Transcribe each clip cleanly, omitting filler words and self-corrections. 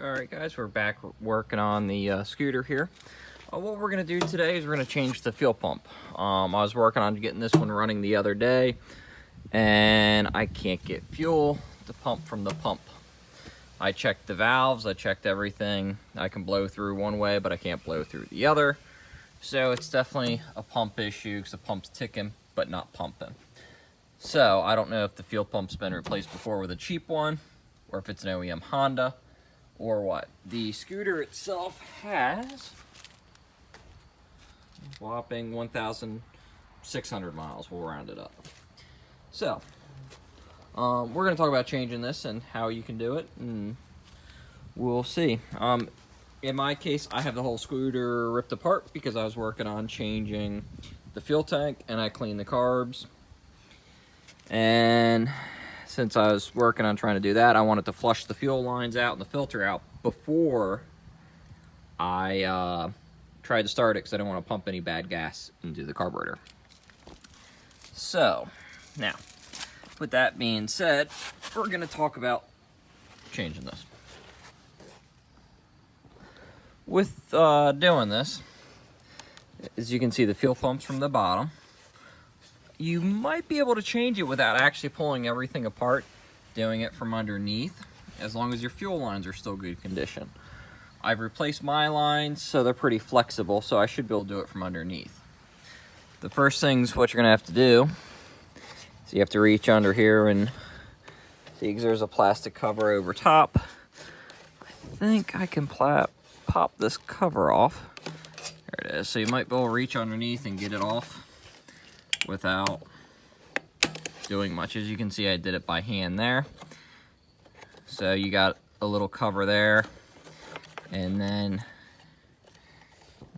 Alright guys, we're back working on the scooter here. What we're going to do today is we're going to change the fuel pump. I was working on getting this one running the other day, and I can't get fuel to pump from the pump. I checked the valves, I checked everything. I can blow through one way, but I can't blow through the other. So it's definitely a pump issue because the pump's ticking, but not pumping. So I don't know if the fuel pump's been replaced before with a cheap one, or if it's an OEM Honda, or what. The scooter itself has a whopping 1,600 miles. We'll round it up. So, we're going to talk about changing this and how you can do it, and we'll see. In my case, I have the whole scooter ripped apart because I was working on changing the fuel tank, and I cleaned the carbs. And since I was working on trying to do that, I wanted to flush the fuel lines out and the filter out before I tried to start it, because I didn't want to pump any bad gas into the carburetor. So, now, with that being said, we're going to talk about changing this. With doing this, as you can see, the fuel pump's from the bottom. You might be able to change it without actually pulling everything apart, doing it from underneath, as long as your fuel lines are still good condition. I've replaced my lines, so they're pretty flexible, so I should be able to do it from underneath. The first thing's what you're gonna have to do is you have to reach under here and see, because there's a plastic cover over top. I think I can pop this cover off. There it is. So you might be able to reach underneath and get it off without doing much. As you can see, I did it by hand there. So you got a little cover there, and then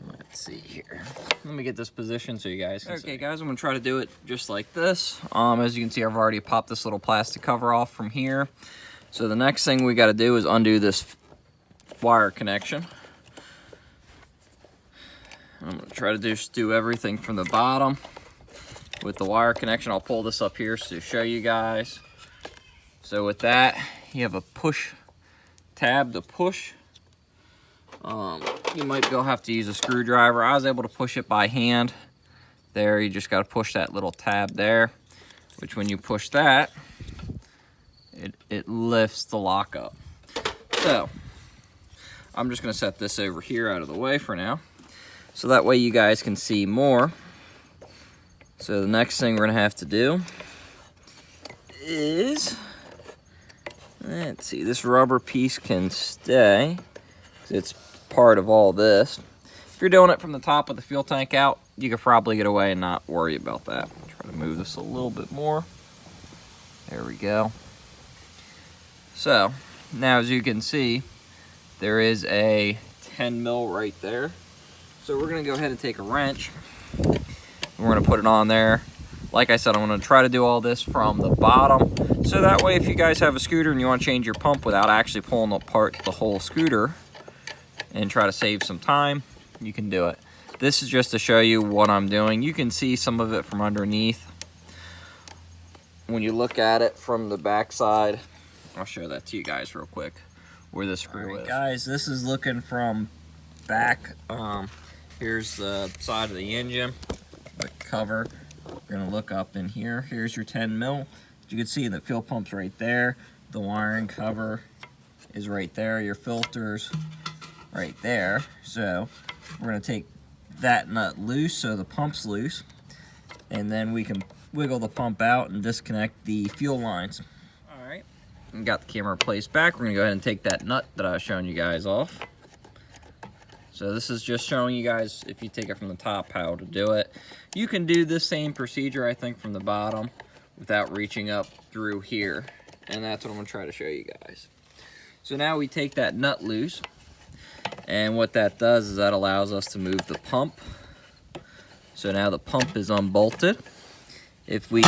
let's see here. Let me get this position so you guys can see. Okay guys, I'm gonna try to do it just like this. As you can see, I've already popped this little plastic cover off from here. So the next thing we got to do is undo this wire connection. I'm gonna try to do everything from the bottom with the wire connection. I'll pull this up here to show you guys. So with that, you have a push tab to push. You might have to use a screwdriver. I was able to push it by hand. There, you just got to push that little tab there, which when you push that, it lifts the lock up. So I'm just going to set this over here out of the way for now, so that way you guys can see more. So the next thing we're gonna have to do is, let's see, this rubber piece can stay, it's part of all this. If you're doing it from the top with the fuel tank out, you could probably get away and not worry about that. Try to move this a little bit more. There we go. So now, as you can see, there is a 10 mil right there. So we're gonna go ahead and take a wrench. We're going to put it on there. Like I said, I'm going to try to do all this from the bottom, so that way if you guys have a scooter and you want to change your pump without actually pulling apart the whole scooter and try to save some time, you can do it. This is just to show you what I'm doing. You can see some of it from underneath when you look at it from the back side. I'll show that to you guys real quick where the screw is. Guys, this is looking from back. Here's the side of the engine. The cover. We're gonna look up in here. Here's your 10 mil. You can see the fuel pump's right there. The wiring cover is right there. Your filters right there. So we're gonna take that nut loose so the pump's loose, and then we can wiggle the pump out and disconnect the fuel lines. All right. And got the camera placed back. We're gonna go ahead and take that nut that I was showing you guys off. So this is just showing you guys, if you take it from the top, how to do it. You can do this same procedure, I think, from the bottom without reaching up through here. And that's what I'm gonna try to show you guys. So now we take that nut loose, and what that does is that allows us to move the pump. So now the pump is unbolted. If we,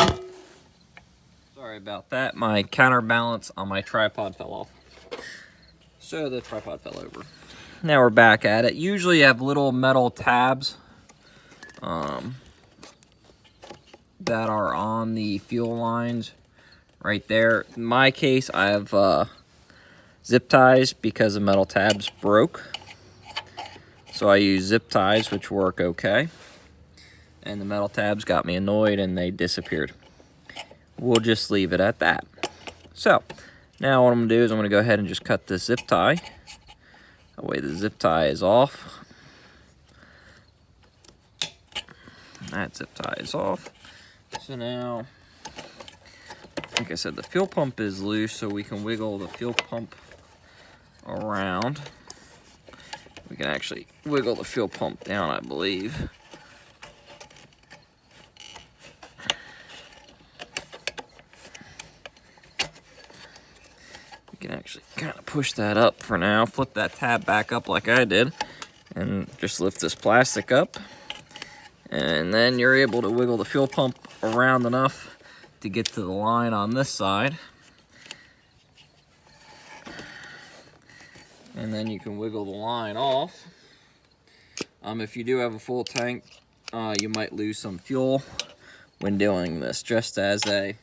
sorry about that, my counterbalance on my tripod fell off. So the tripod fell over. Now we're back at it. Usually you have little metal tabs that are on the fuel lines right there. In my case, I have zip ties because the metal tabs broke. So I use zip ties, which work okay. And the metal tabs got me annoyed and they disappeared. We'll just leave it at that. So now what I'm gonna do is I'm gonna go ahead and just cut this zip tie. That way the zip tie is off. That zip tie is off. So now, like I said, the fuel pump is loose, so we can wiggle the fuel pump around. We can actually wiggle the fuel pump down, I believe. We can actually kind of push that up for now, flip that tab back up like I did, and just lift this plastic up. And then you're able to wiggle the fuel pump around enough to get to the line on this side. And then you can wiggle the line off. If you do have a full tank, you might lose some fuel when doing this, just as a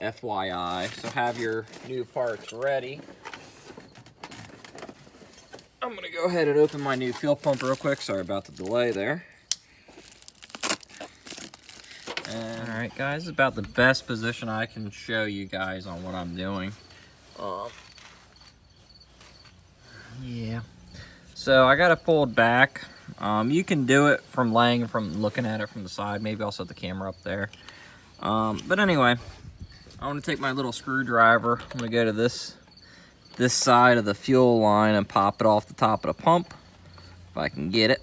FYI. So have your new parts ready. I'm gonna go ahead and open my new fuel pump real quick. Sorry about the delay there. And, all right, guys, this is about the best position I can show you guys on what I'm doing. Yeah. So I got it pulled back. You can do it from looking at it from the side. Maybe I'll set the camera up there. But anyway, I want to take my little screwdriver. I'm gonna go to this side of the fuel line and pop it off the top of the pump. If I can get it.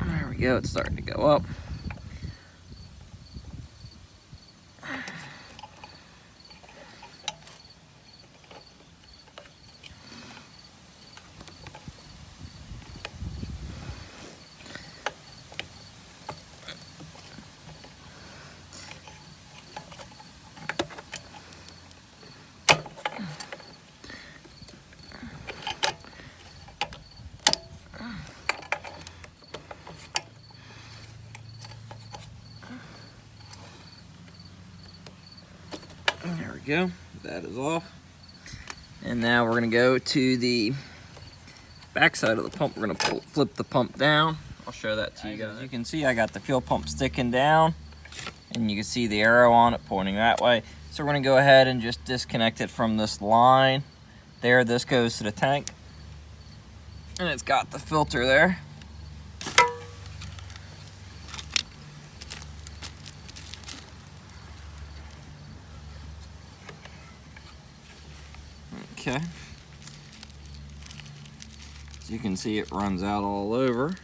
There we go. It's starting to go up. There we go, that is off. And now we're gonna go to the back side of the pump. We're gonna flip the pump down. I'll show that to you guys. As you can see, I got the fuel pump sticking down, and you can see the arrow on it pointing that way. So we're gonna go ahead and just disconnect it from this line. There, this goes to the tank. And it's got the filter there. Okay. As you can see, it runs out all over.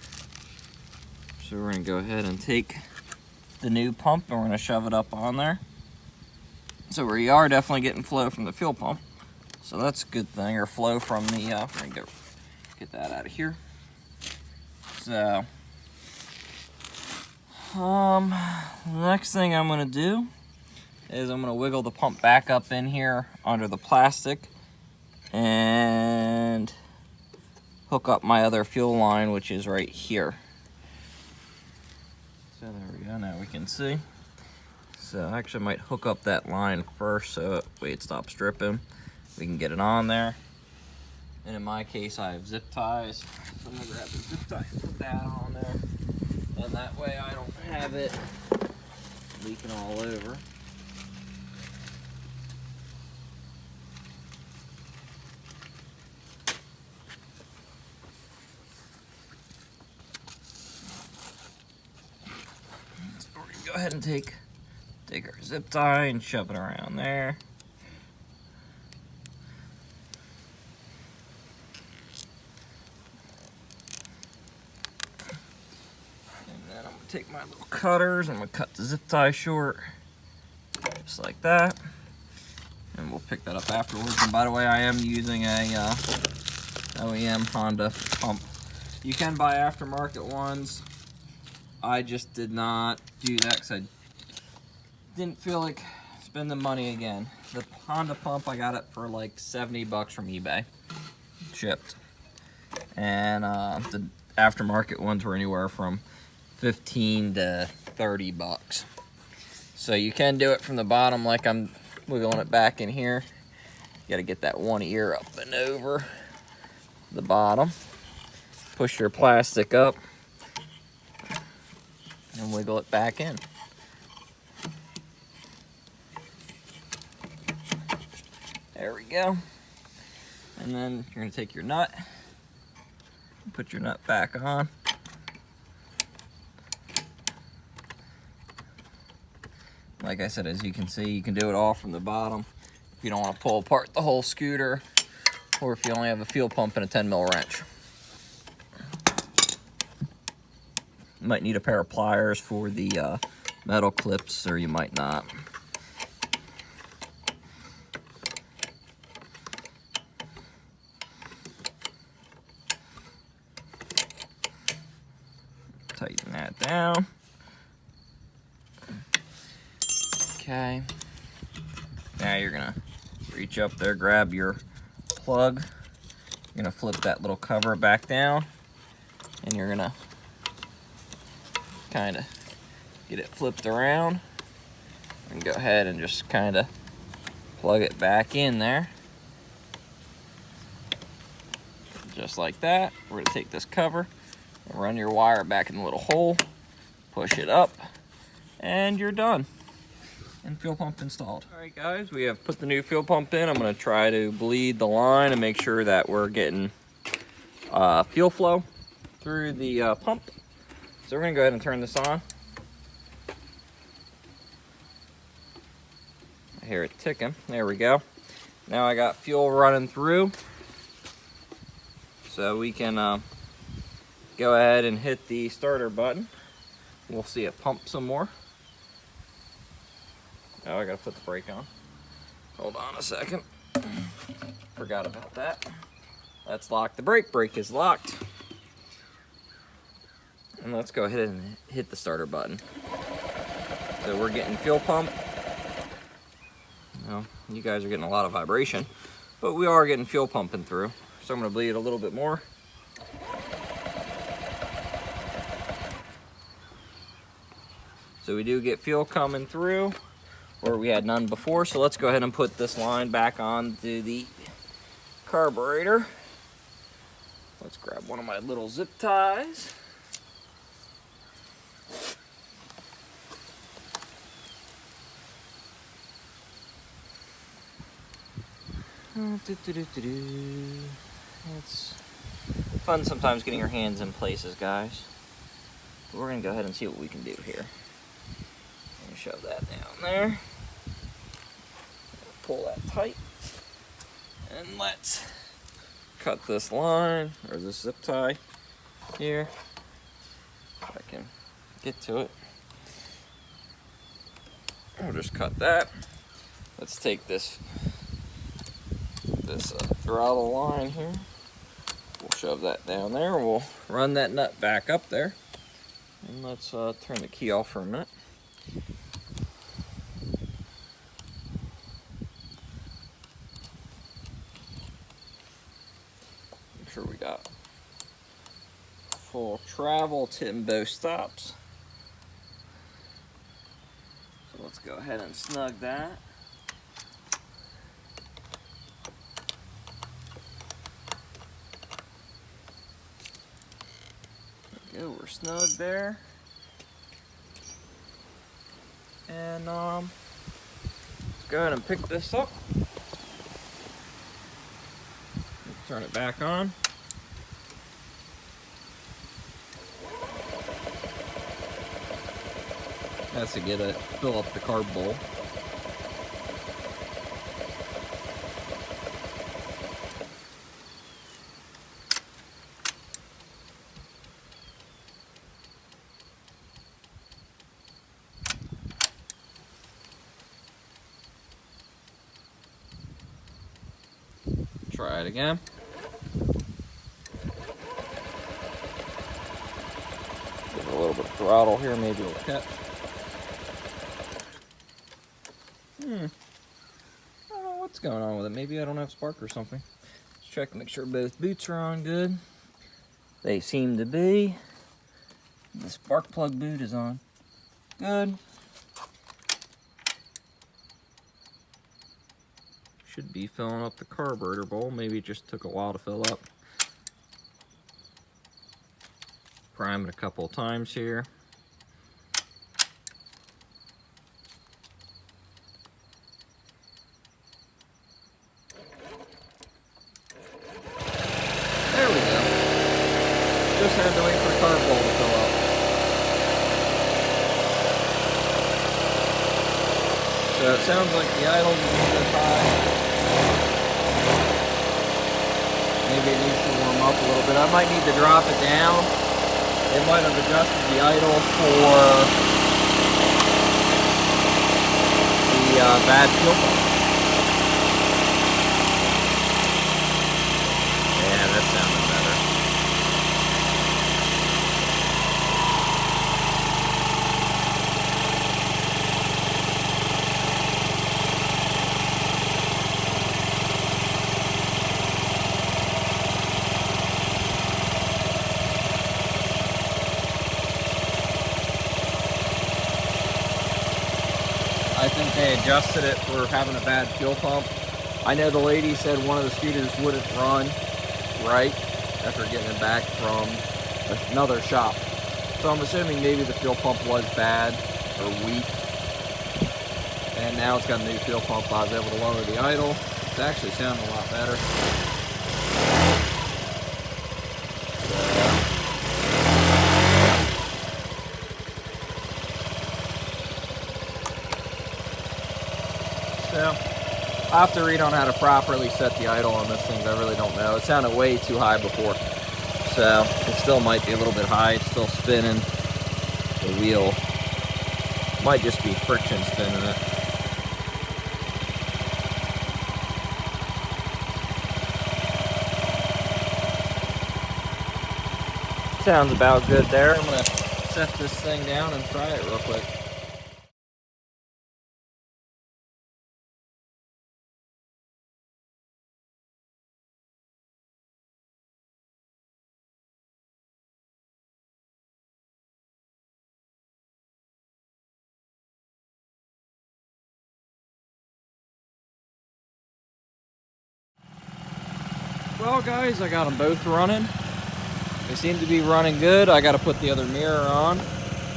So we're gonna go ahead and take the new pump and we're gonna shove it up on there. So we are definitely getting flow from the fuel pump. So that's a good thing, or flow from the, we're gonna go get that out of here. So, the next thing I'm gonna do is I'm gonna wiggle the pump back up in here under the plastic and hook up my other fuel line, which is right here. So there we go, now we can see. So I actually might hook up that line first so that way it stops dripping. We can get it on there. And in my case, I have zip ties. So I'm gonna grab the zip tie and put that on there. And that way I don't have it leaking all over. So we're gonna go ahead and take our zip tie and shove it around there. Take my little cutters and we'll cut the zip tie short, just like that. And we'll pick that up afterwards. And by the way, I am using a OEM Honda pump. You can buy aftermarket ones. I just did not do that because I didn't feel like spending money again. The Honda pump, I got it for like 70 bucks from eBay, shipped. And the aftermarket ones were anywhere from 15 to 30 bucks. So you can do it from the bottom like I'm wiggling it back in here. got to get that one ear up and over the bottom. Push your plastic up and wiggle it back in. There we go. And then you're going to take your nut, put your nut back on. Like I said, as you can see, you can do it all from the bottom if you don't want to pull apart the whole scooter, or if you only have a fuel pump and a 10 mil wrench. You might need a pair of pliers for the metal clips, or you might not. Tighten that down. Okay. Now you're gonna reach up there, grab your plug. You're gonna flip that little cover back down, and you're gonna kind of get it flipped around, and go ahead and just kind of plug it back in there. Just like that. We're gonna take this cover and run your wire back in the little hole, push it up, and you're done. And fuel pump installed. All right, guys, we have put the new fuel pump in. I'm gonna try to bleed the line and make sure that we're getting fuel flow through the pump. So we're gonna go ahead and turn this on. I hear it ticking. There we go. Now I got fuel running through. So we can go ahead and hit the starter button. We'll see it pump some more. Oh, I gotta put the brake on. Hold on a second. Forgot about that. Let's lock the brake. Brake is locked. And let's go ahead and hit the starter button. So we're getting fuel pump. Well, you guys are getting a lot of vibration, but we are getting fuel pumping through. So I'm gonna bleed a little bit more. So we do get fuel coming through, where we had none before. So let's go ahead and put this line back onto the carburetor. Let's grab one of my little zip ties. It's fun sometimes getting your hands in places, guys. But we're gonna go ahead and see what we can do here. Shove that down there. Pull that tight. And let's cut this line, or this zip tie here. If I can get to it. We'll just cut that. Let's take this throttle line here. We'll shove that down there. We'll run that nut back up there. And let's turn the key off for a minute. Make sure we got full travel Timbo stops. So let's go ahead and snug that. There we go, we're snug there. And let's go ahead and pick this up. Turn it back on. That's to get it, fill up the carb bowl. Try it again. Give it a little bit of throttle here, maybe it'll catch. I don't know what's going on with it. Maybe I don't have spark or something. Let's check to make sure both boots are on good. They seem to be. The spark plug boot is on. Good. should be filling up the carburetor bowl. Maybe it just took a while to fill up. Prime it a couple of times here. There we go. Just had to wait for the carb bowl to fill up. So it sounds like the idle's a little bit high. Maybe it needs to warm up a little bit. I might need to drop it down. It might have adjusted the idle for the bad fuel pump. Yeah, that sounded better. I think they adjusted it for having a bad fuel pump. I know the lady said one of the scooters wouldn't run right after getting it back from another shop. So I'm assuming maybe the fuel pump was bad or weak. And now it's got a new fuel pump. I was able to lower the idle. It's actually sounding a lot better. So I'll have to read on how to properly set the idle on this thing. I really don't know. It sounded way too high before. So it still might be a little bit high. It's still spinning. The wheel might just be friction spinning it. Sounds about good there. I'm gonna set this thing down and try it real quick. Well guys, I got them both running. They seem to be running good. I got to put the other mirror on.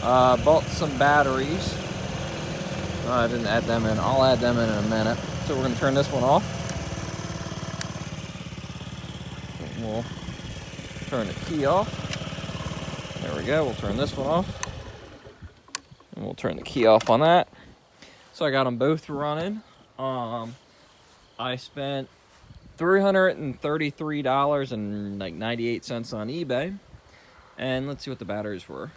Bought some batteries. I didn't add them in. I'll add them in a minute. So we're going to turn this one off. We'll turn the key off. There we go. We'll turn this one off. And we'll turn the key off on that. So I got them both running. I spent $333.98 on eBay. And let's see what the batteries were.